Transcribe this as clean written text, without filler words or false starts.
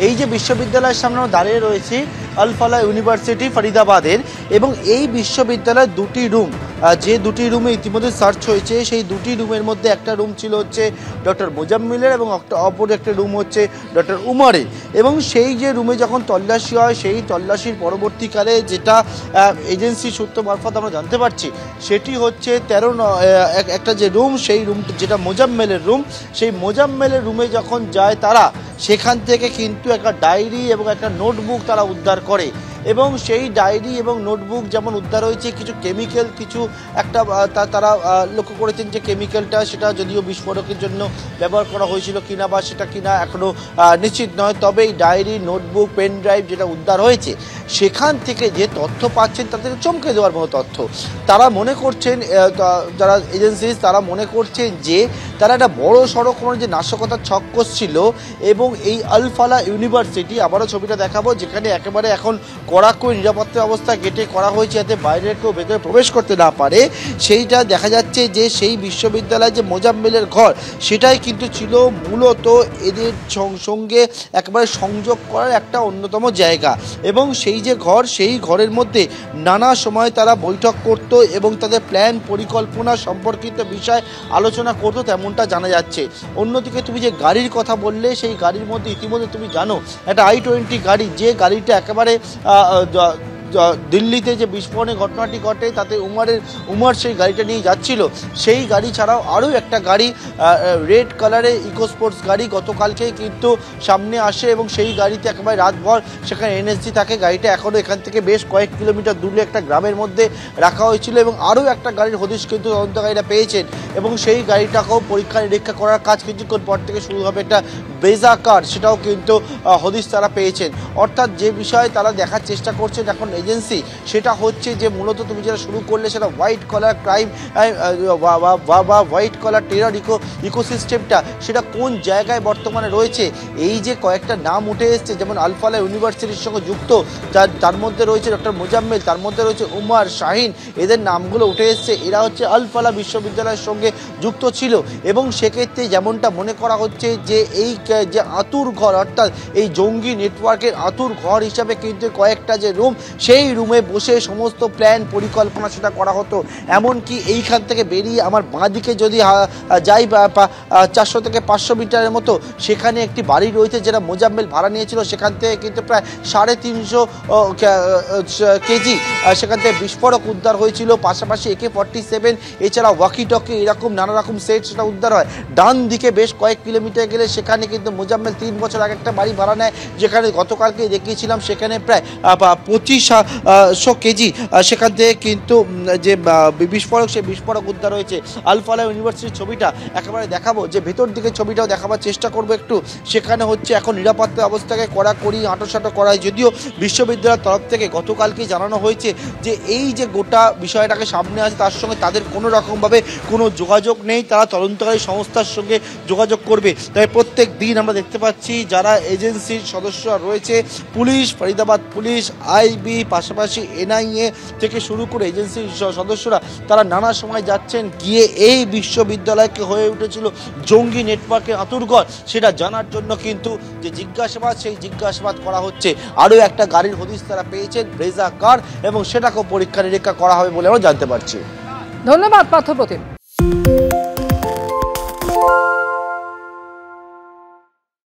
এই যে বিশ্ববিদ্যালয়ের সামনে আমরা দাঁড়িয়ে রয়েছি আল ফালাহ ইউনিভার্সিটি ফরিদাবাদের, এবং এই বিশ্ববিদ্যালয়ের দুটি রুম, যে দুটি রুমে ইতিমধ্যে সার্চ হয়েছে, সেই দুটি রুমের মধ্যে একটা রুম ছিল হচ্ছে ডক্টর মোজাম্মেলের এবং অপর একটা রুম হচ্ছে ডক্টর উমারের। এবং সেই যে রুমে যখন তল্লাশি হয়, সেই তল্লাশির পরবর্তীকালে যেটা এজেন্সি সূত্র মারফত আমরা জানতে পারছি, সেটি হচ্ছে একটা যে রুম, সেই রুম যেটা মোজাম্মেলের রুম, সেই মোজাম্মেলের রুমে যখন যায় তারা, সেখান থেকে কিন্তু একটা ডায়েরি এবং একটা নোটবুক তারা উদ্ধার করে। এবং সেই ডায়েরি এবং নোটবুক যেমন উদ্ধার হয়েছে, কিছু কেমিক্যাল, কিছু একটা তারা লক্ষ্য করেছেন যে কেমিক্যালটা সেটা যদিও বিস্ফোরকের জন্য ব্যবহার করা হয়েছিল কিনা বা সেটা কিনা এখনও নিশ্চিত নয়। তবে এই ডায়েরি, নোটবুক, পেন ড্রাইভ যেটা উদ্ধার হয়েছে, সেখান থেকে যে তথ্য পাচ্ছেন তাদের চমকে দেওয়ার মতো তথ্য। তারা মনে করছেন, যারা এজেন্সি তারা মনে করছেন যে তারা একটা বড় সড়ো কোনো যে নাশকতার ছক কষছিল। এবং এই আল ফালাহ ইউনিভার্সিটি, আবারও ছবিটা দেখাবো, যেখানে একেবারে এখন কড়াকড়ি নিরাপত্তা ব্যবস্থা গেটে করা হয়েছে যাতে বাইরের কেউ ভেতরে প্রবেশ করতে না পারে। সেইটা দেখা যাচ্ছে যে সেই বিশ্ববিদ্যালয়ের যে মোজাম্মেলের ঘর, সেটাই কিন্তু ছিল মূলত এদের সঙ্গে একেবারে সংযোগ করার একটা অন্যতম জায়গা। এবং সেই যে ঘর, সেই ঘরের মধ্যে নানা সময় তারা বৈঠক করত এবং তাদের প্ল্যান পরিকল্পনা সম্পর্কিত বিষয় আলোচনা করতো, তেমনটা জানা যাচ্ছে। অন্যদিকে তুমি যে গাড়ির কথা বললে, সেই গাড়ির মধ্যে ইতিমধ্যে তুমি জানো একটা i20 গাড়ি, যে গাড়িটা একেবারে দিল্লিতে যে বিস্ফোরণের ঘটনাটি ঘটে তাতে উমার সেই গাড়িটা নিয়ে যাচ্ছিল। সেই গাড়ি ছাড়াও আরও একটা গাড়ি, রেড কালারের ইকোস্পোর্টস গাড়ি, গতকালকেই কিন্তু সামনে আসে এবং সেই গাড়িতে একেবারে রাতভর সেখানে এনএসজি থাকে। গাড়িটা এখনও এখান থেকে বেশ কয়েক কিলোমিটার দূরে একটা গ্রামের মধ্যে রাখা হয়েছিল। এবং আরও একটা গাড়ির হদিশ কিন্তু তদন্তকারীরা পেয়েছেন এবং সেই গাড়িটাকেও পরীক্ষা নিরীক্ষা করার কাজ কিছুক্ষণ পর থেকে শুরু হবে। একটা ব্রেজা কার, সেটাও কিন্তু হদিশ তারা পেয়েছেন। অর্থাৎ যে বিষয়ে তারা দেখার চেষ্টা করছেন এখন এজেন্সি, সেটা হচ্ছে যে মূলত তুমি যেটা শুরু করলে সেটা হোয়াইট কলার ক্রাইম বা হোয়াইট কলার টেরর ইকোসিস্টেমটা সেটা কোন জায়গায় বর্তমানে রয়েছে। এই যে কয়েকটা নাম উঠে এসছে, যেমন আল ফালাহ ইউনিভার্সিটির সঙ্গে যুক্ত, তার মধ্যে রয়েছে ডক্টর মোজাম্মেল, তার মধ্যে রয়েছে উমার, শাহিন, এদের নামগুলো উঠে এসছে। এরা হচ্ছে আল ফালাহ বিশ্ববিদ্যালয়ের সঙ্গে যুক্ত ছিল। এবং সেক্ষেত্রে যেমনটা মনে করা হচ্ছে যে এই যে আতুর ঘর, অর্থাৎ এই জঙ্গি নেটওয়ার্কের আতুর ঘর হিসাবে কিন্তু কয়েকটা যে রুম, সেই রুমে বসে সমস্ত প্ল্যান পরিকল্পনা সেটা করা হতো। এমনকি এইখান থেকে বেরিয়ে আমার বাঁদিকে যদি যাই 400 থেকে 500 মিটারের মতো, সেখানে একটি বাড়ি রয়েছে যেটা মোজাম্মেল ভাড়া নিয়েছিল। সেখান থেকে কিন্তু প্রায় 350 কেজি সেখান থেকে বিস্ফোরক উদ্ধার হয়েছিল, পাশাপাশি AK-47, এছাড়া ওয়াকি টকি, এরকম নানা রকম সেট সেটা উদ্ধার হয়। ডান দিকে বেশ কয়েক কিলোমিটার গেলে সেখানে কিন্তু মোজাম্মেল 3 বছর আগে একটা বাড়ি ভাড়া নেয়, যেখানে গতকালকে দেখিয়েছিলাম সেখানে প্রায় 2500 কেজি সেখান থেকে কিন্তু যে বিস্ফোরক, সেই বিস্ফোরক উদ্ধার হয়েছে। আল ফালাহ ইউনিভার্সিটির ছবিটা একেবারে দেখাবো, যে ভেতর দিকে ছবিটাও দেখাবার চেষ্টা করবো একটু। সেখানে হচ্ছে এখন নিরাপত্তা অবস্থাকে কড়াকড়ি আঁটোসাঁটো করা হয়, যদিও বিশ্ববিদ্যালয়ের তরফ থেকে গতকালকেই জানানো হয়েছে যে এই যে গোটা বিষয়টাকে সামনে আসে তার সঙ্গে তাদের কোনো রকমভাবে কোনো যোগাযোগ নেই, তারা তদন্তকারী সংস্থার সঙ্গে যোগাযোগ করবে। তাই প্রত্যেক দিন আমরা দেখতে পাচ্ছি যারা এজেন্সির সদস্যরা রয়েছে, পুলিশ, ফরিদাবাদ পুলিশ, আইবি, পাশাপাশি NIA থেকে শুরু করে এজেন্সির সদস্যরা, তারা নানা সময় যাচ্ছেন, গিয়ে এই বিশ্ববিদ্যালয়কে হয়ে উঠেছিল জঙ্গি নেটওয়ার্কের আঁতুড়ঘর সেটা জানার জন্য কিন্তু যে জিজ্ঞাসাবাদ, সেই জিজ্ঞাসাবাদ করা হচ্ছে। আরও একটা গাড়ির হদিশ তারা পেয়েছেন, ব্রেজা কার, এবং সেটাকেও পরীক্ষা নিরীক্ষা করা হবে বলে আমরা জানতে পারছি। ধন্যবাদ পার্থপ্রতিম।